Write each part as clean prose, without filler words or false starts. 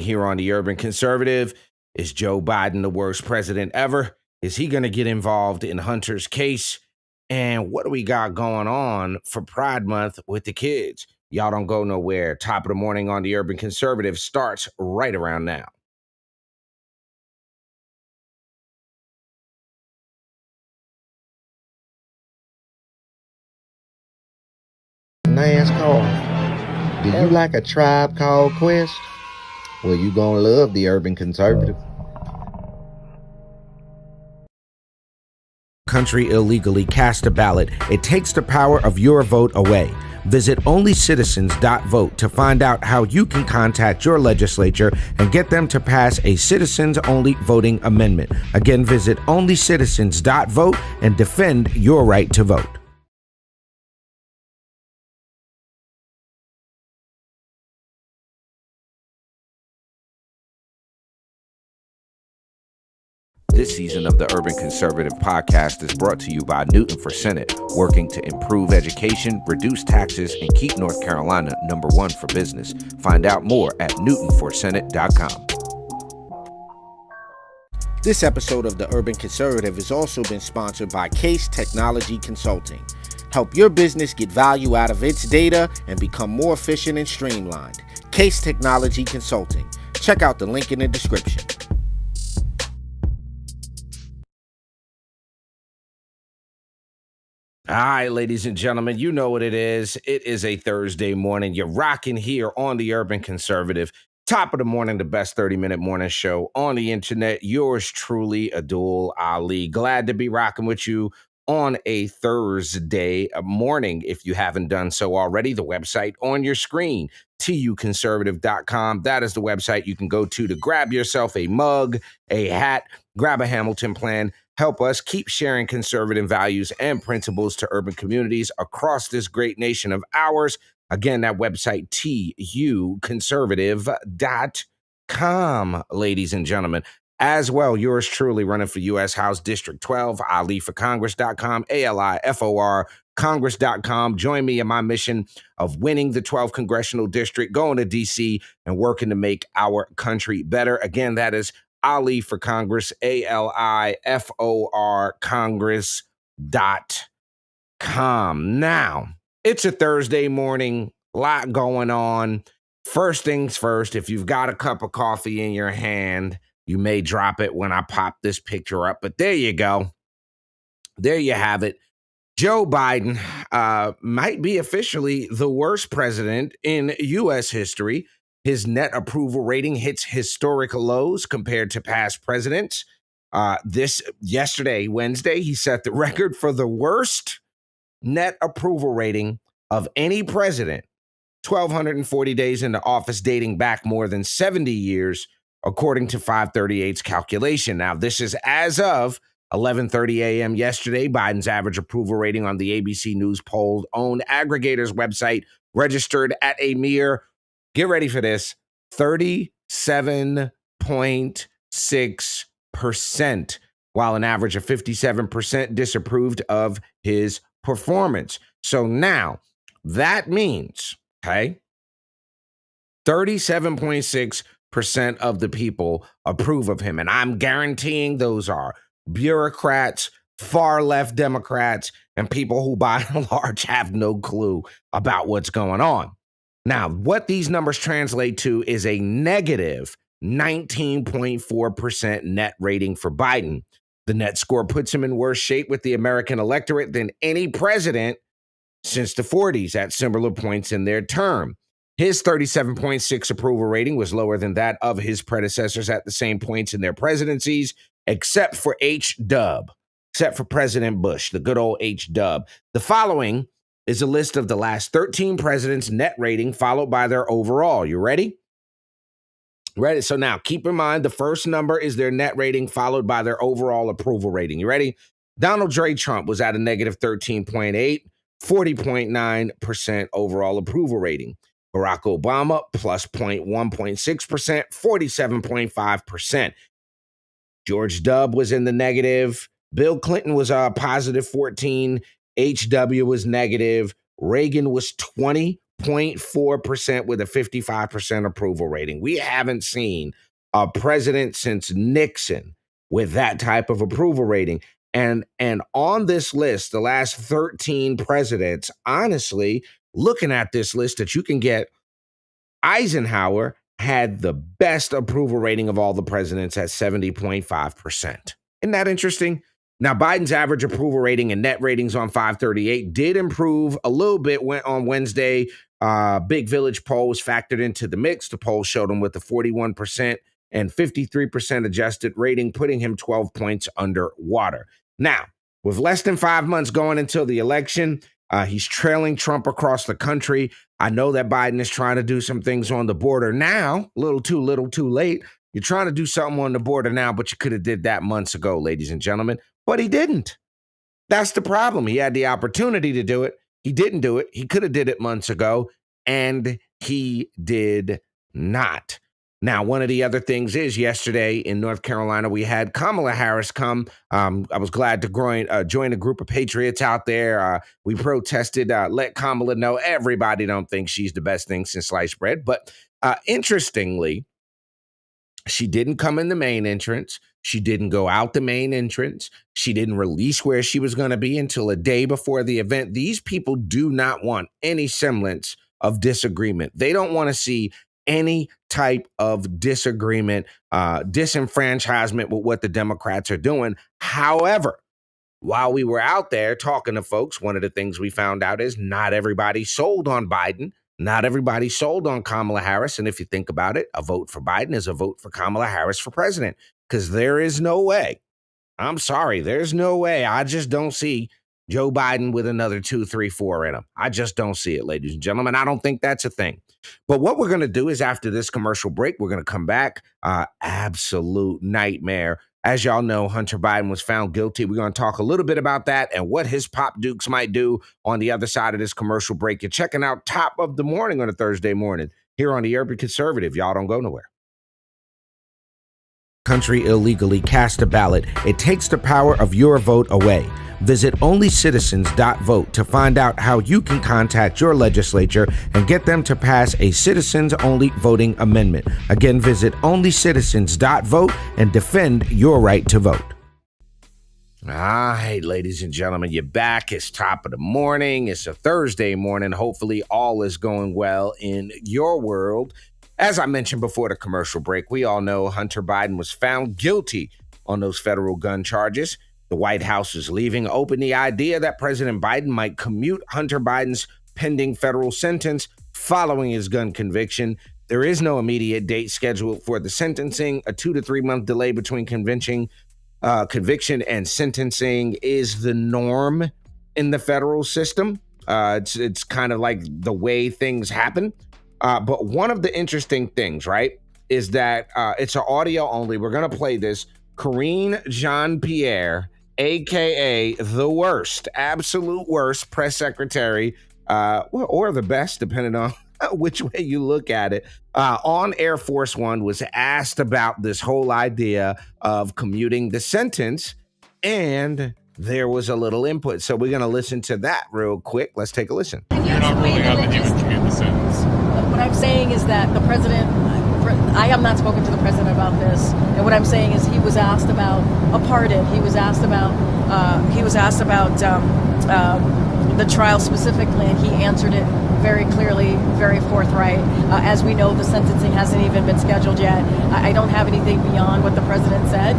here on the Urban Conservative. Is Joe Biden the worst president ever? Is he going to get involved in Hunter's case? And what do we got going on for Pride Month with the kids? Y'all don't go nowhere. Top of the morning on the Urban Conservative starts right around now. NASCAR. Do you like a Tribe Called Quest? Well, you gonna love the Urban Conservative. Country illegally cast a ballot. It takes the power of your vote away. Visit onlycitizens.vote to find out how you can contact your legislature and get them to pass a citizens-only voting amendment. Again, visit onlycitizens.vote and defend your right to vote. This season of the Urban Conservative Podcast is brought to you by Newton for Senate, working to improve education, reduce taxes, and keep North Carolina #1 for business. Find out more at newtonforsenate.com. This episode of the Urban Conservative has also been sponsored by Case Technology Consulting. Help your business get value out of its data and become more efficient and streamlined. Case Technology Consulting. Check out the link in the description. All right, ladies and gentlemen, you know what it is. It is a Thursday morning. You're rocking here on the Urban Conservative. Top of the morning, the best 30-minute morning show on the internet. Yours truly, Abdul Ali. Glad to be rocking with you on a Thursday morning. If you haven't done so already, the website on your screen, tuconservative.com. That is the website you can go to grab yourself a mug, a hat, grab a Hamilton plan. Help us keep sharing conservative values and principles to urban communities across this great nation of ours. Again, that website, tuconservative.com, ladies and gentlemen. As well, yours truly running for U.S. House District 12, aliforcongress.com, ALIFOR, Congress.com. Join me in my mission of winning the 12th Congressional District, going to D.C., and working to make our country better. Again, that is Ali for Congress, ALIFOR, Congress.com. Now, it's a Thursday morning, a lot going on. First things first, if you've got a cup of coffee in your hand, you may drop it when I pop this picture up, but there you go. There you have it. Joe Biden might be officially the worst president in U.S. history. His net approval rating hits historic lows compared to past presidents. Yesterday, Wednesday, he set the record for the worst net approval rating of any president, 1,240 days into office, dating back more than 70 years, according to 538's calculation. Now, this is as of 11:30 a.m. yesterday. Biden's average approval rating on the ABC News polled owned aggregator's website registered at a mere, get ready for this, 37.6%, while an average of 57% disapproved of his performance. So now that means, okay, 37.6% of the people approve of him. And I'm guaranteeing those are bureaucrats, far left Democrats, and people who by and large have no clue about what's going on. Now, what these numbers translate to is a negative 19.4% net rating for Biden. The net score puts him in worse shape with the American electorate than any president since the 40s at similar points in their term. His 37.6 approval rating was lower than that of his predecessors at the same points in their presidencies, except for H-Dub, except for President Bush, the good old H-Dub. The following is a list of the last 13 presidents' net rating, followed by their overall. You ready? Ready? So now, keep in mind, the first number is their net rating, followed by their overall approval rating. You ready? Donald J. Trump was at a negative 13.8, 40.9% overall approval rating. Barack Obama, plus 0.1.6%, 47.5%. George W. was in the negative. Bill Clinton was a positive 14. H.W. was negative. Reagan was 20, 0.4% with a 55% approval rating. We haven't seen a president since Nixon with that type of approval rating. And on this list, the last 13 presidents, honestly, looking at this list that you can get, Eisenhower had the best approval rating of all the presidents at 70.5%. Isn't that interesting? Now, Biden's average approval rating and net ratings on 538 did improve a little bit on Wednesday. Big Village poll was factored into the mix. The poll showed him with a 41% and 53% adjusted rating, putting him 12 points underwater. Now, with less than 5 months going until the election, he's trailing Trump across the country. I know that Biden is trying to do some things on the border now. Little too late. You're trying to do something on the border now, but you could have did that months ago, ladies and gentlemen. But he didn't. That's the problem. He had the opportunity to do it. He didn't do it. He could have did it months ago, and he did not. Now, one of the other things is yesterday in North Carolina, we had Kamala Harris come. I was glad to join a group of patriots out there. We protested, let Kamala know everybody don't think she's the best thing since sliced bread. But interestingly, she didn't come in the main entrance. She didn't go out the main entrance. She didn't release where she was going to be until a day before the event. These people do not want any semblance of disagreement. They don't want to see any type of disagreement, disenfranchisement with what the Democrats are doing. However, while we were out there talking to folks, one of the things we found out is not everybody sold on Biden. Not everybody sold on Kamala Harris. And if you think about it, a vote for Biden is a vote for Kamala Harris for president, because there is no way. I'm sorry. There's no way. I just don't see Joe Biden with another 2, 3, 4 in him. I just don't see it, ladies and gentlemen. I don't think that's a thing. But what we're going to do is after this commercial break, we're going to come back. Absolute nightmare. As y'all know, Hunter Biden was found guilty. We're going to talk a little bit about that and what his pop dukes might do on the other side of this commercial break. You're checking out Top of the Morning on a Thursday morning here on the Urban Conservative. Y'all don't go nowhere. Country illegally cast a ballot. It takes the power of your vote away. Visit onlycitizens.vote to find out how you can contact your legislature and get them to pass a citizens-only voting amendment. Again, visit onlycitizens.vote and defend your right to vote. All right, ladies and gentlemen, you're back. It's Top of the Morning. It's a Thursday morning. Hopefully all is going well in your world. As I mentioned before the commercial break, we all know Hunter Biden was found guilty on those federal gun charges. The White House is leaving open the idea that President Biden might commute Hunter Biden's pending federal sentence following his gun conviction. There is no immediate date scheduled for the sentencing. A 2 to 3 month delay between conviction and sentencing is the norm in the federal system. It's kind of like the way things happen. But one of the interesting things, right, is that it's an audio only. We're going to play this. Karine Jean-Pierre, a.k.a. the worst, absolute worst press secretary, or the best, depending on which way you look at it, on Air Force One, was asked about this whole idea of commuting the sentence, and there was a little input. So we're going to listen to that real quick. Let's take a listen. You're not ruling out that you would commute the sentence. What I'm saying is that the president, I have not spoken to the president about this, and what I'm saying is he was asked about a pardon. He was asked about the trial specifically, and he answered it very clearly, very forthright. As we know, the sentencing hasn't even been scheduled yet. I don't have anything beyond what the president said.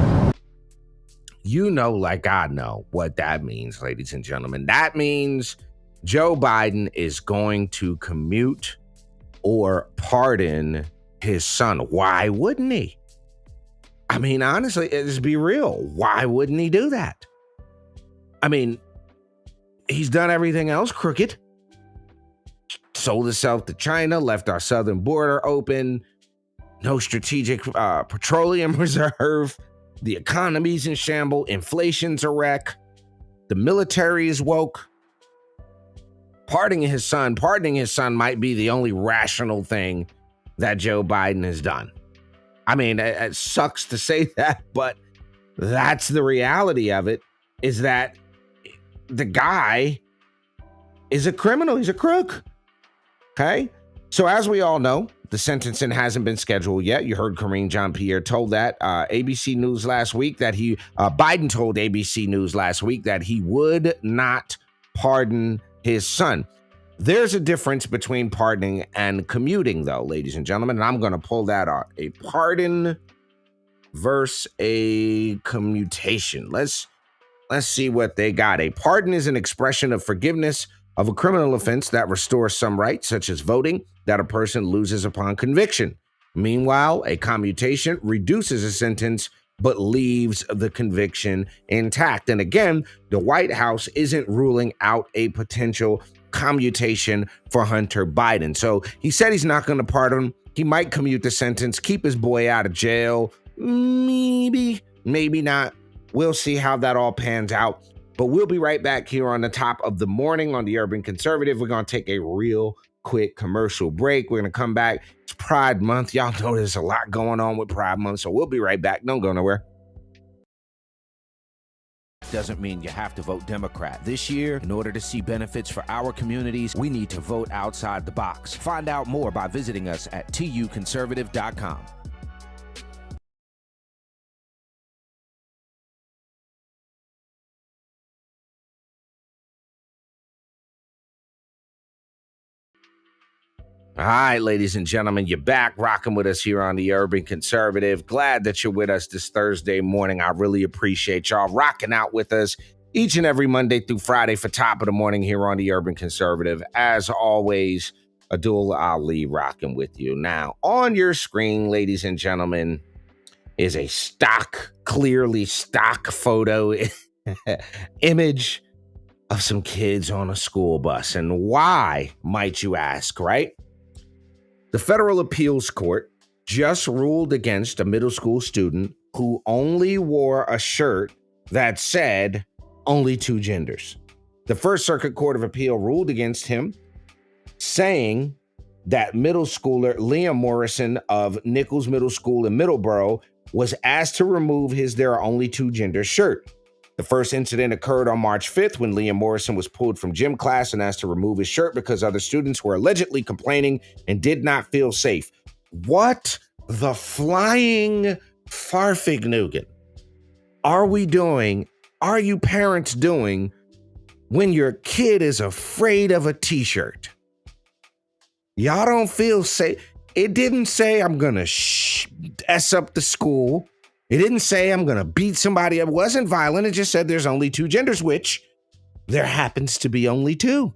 You know, like I know what that means, ladies and gentlemen. That means Joe Biden is going to commute or pardon his son. Why wouldn't he? I mean, honestly, let's be real. Why wouldn't he do that? I mean, he's done everything else crooked. Sold himself to China, left our southern border open, no strategic petroleum reserve. The economy's in shambles, inflation's a wreck, the military is woke. Pardoning his son might be the only rational thing that Joe Biden has done. I mean, it sucks to say that, but that's the reality of it, is that the guy is a criminal. He's a crook. Okay? So as we all know, the sentencing hasn't been scheduled yet. You heard Karine Jean-Pierre told that ABC News last week that Biden told ABC News last week that he would not pardon his son. There's a difference between pardoning and commuting, though, ladies and gentlemen, and I'm going to pull that out. A pardon versus a commutation. Let's see what they got. A pardon is an expression of forgiveness of a criminal offense that restores some rights, such as voting, that a person loses upon conviction. Meanwhile, a commutation reduces a sentence but leaves the conviction intact. And again, the White House isn't ruling out a potential commutation for Hunter Biden. So he said he's not going to pardon him. He might commute the sentence, keep his boy out of jail. Maybe not. We'll see how that all pans out. But we'll be right back here on the top of the morning on the Urban Conservative. We're going to take a real quick commercial break. We're going to come back. It's Pride Month. Y'all know there's a lot going on with Pride Month, so we'll be right back. Don't go nowhere. Doesn't mean you have to vote Democrat. This year, in order to see benefits for our communities, we need to vote outside the box. Find out more by visiting us at tuconservative.com. All right, ladies and gentlemen, you're back rocking with us here on the Urban Conservative. Glad that you're with us this Thursday morning. I really appreciate y'all rocking out with us each and every Monday through Friday for top of the morning here on the Urban Conservative. As always, Abdul Ali rocking with you. Now, on your screen, ladies and gentlemen, is a clearly stock photo image of some kids on a school bus. And why, might you ask, right? The Federal Appeals Court just ruled against a middle school student who only wore a shirt that said only two genders. The First Circuit Court of Appeal ruled against him, saying that middle schooler Liam Morrison of Nichols Middle School in Middleborough was asked to remove his "there are only two genders" shirt. The first incident occurred on March 5th when Liam Morrison was pulled from gym class and asked to remove his shirt because other students were allegedly complaining and did not feel safe. What the flying farfignugan are we doing? Are you parents doing when your kid is afraid of a t-shirt? Y'all don't feel safe. It didn't say I'm going to S up the school. It didn't say I'm going to beat somebody up. It wasn't violent. It just said there's only two genders, which there happens to be only two.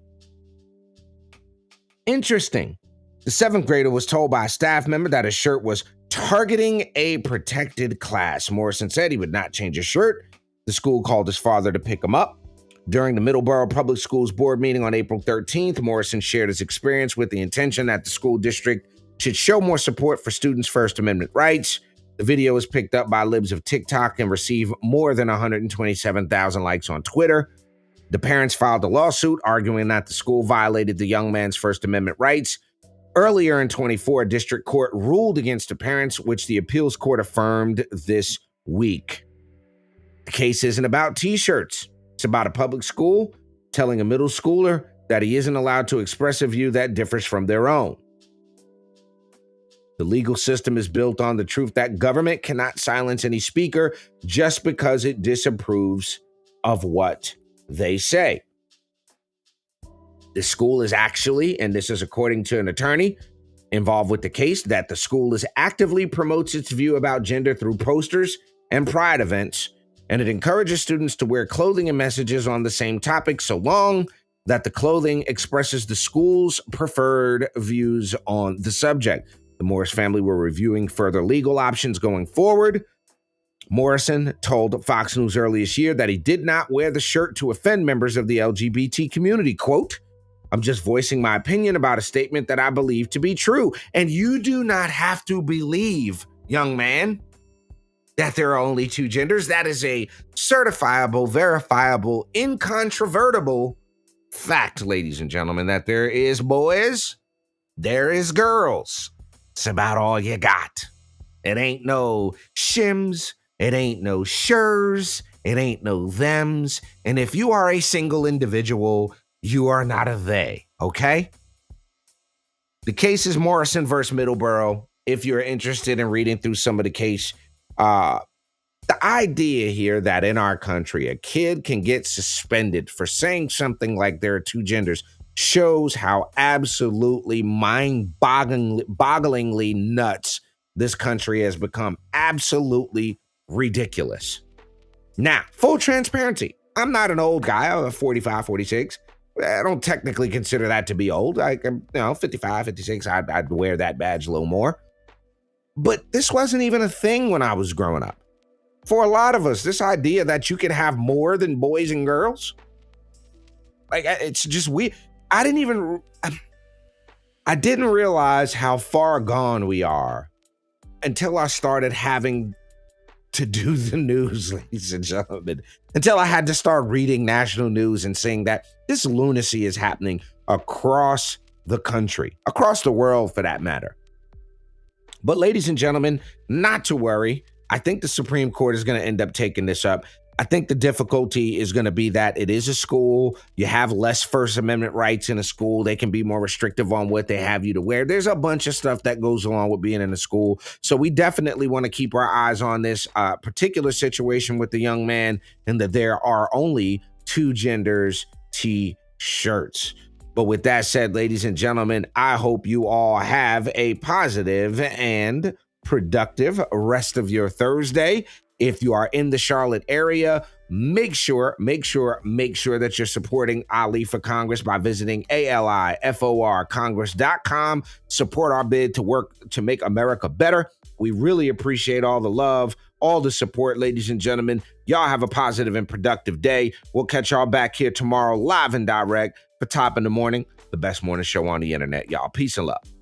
Interesting. The seventh grader was told by a staff member that his shirt was targeting a protected class. Morrison said he would not change his shirt. The school called his father to pick him up. During the Middleborough Public Schools Board meeting on April 13th, Morrison shared his experience with the intention that the school district should show more support for students' First Amendment rights. The video was picked up by libs of TikTok and received more than 127,000 likes on Twitter. The parents filed a lawsuit arguing that the school violated the young man's First Amendment rights. Earlier in 2024, a district court ruled against the parents, which the appeals court affirmed this week. The case isn't about t-shirts. It's about a public school telling a middle schooler that he isn't allowed to express a view that differs from their own. The legal system is built on the truth that government cannot silence any speaker just because it disapproves of what they say. The school is actually, and this is according to an attorney involved with the case, that the school is actively promotes its view about gender through posters and pride events, and it encourages students to wear clothing and messages on the same topic so long that the clothing expresses the school's preferred views on the subject. The Morris family were reviewing further legal options going forward. Morrison told Fox News earlier this year that he did not wear the shirt to offend members of the LGBT community. Quote, "I'm just voicing my opinion about a statement that I believe to be true." And you do not have to believe, young man, that there are only two genders. That is a certifiable, verifiable, incontrovertible fact, ladies and gentlemen, that there is boys, there is girls. It's about all you got. It ain't no shims. It ain't no shers. It ain't no thems. And if you are a single individual, you are not a they, okay? The case is Morrison versus Middleborough. If you're interested in reading through some of the case, the idea here that in our country, a kid can get suspended for saying something like there are two genders shows how absolutely mind-bogglingly nuts this country has become. Absolutely ridiculous. Now, full transparency. I'm not an old guy. I'm 45, 46. I don't technically consider that to be old. I'm 55, 56. I'd wear that badge a little more. But this wasn't even a thing when I was growing up. For a lot of us, this idea that you can have more than boys and girls, like, it's just weird. I didn't realize how far gone we are until I started having to do the news, ladies and gentlemen, until I had to start reading national news and seeing that this lunacy is happening across the country, across the world for that matter. But ladies and gentlemen, not to worry. I think the Supreme Court is going to end up taking this up. I think the difficulty is going to be that it is a school. You have less First Amendment rights in a school. They can be more restrictive on what they have you to wear. There's a bunch of stuff that goes along with being in a school. So we definitely want to keep our eyes on this particular situation with the young man, and that there are only two genders T-shirts. But with that said, ladies and gentlemen, I hope you all have a positive and productive rest of your Thursday. If you are in the Charlotte area, make sure that you're supporting Ali for Congress by visiting aliforcongress.com. Support our bid to work to make America better. We really appreciate all the love, all the support, ladies and gentlemen. Y'all have a positive and productive day. We'll catch y'all back here tomorrow, live and direct for Top in the Morning, the best morning show on the internet, y'all. Peace and love.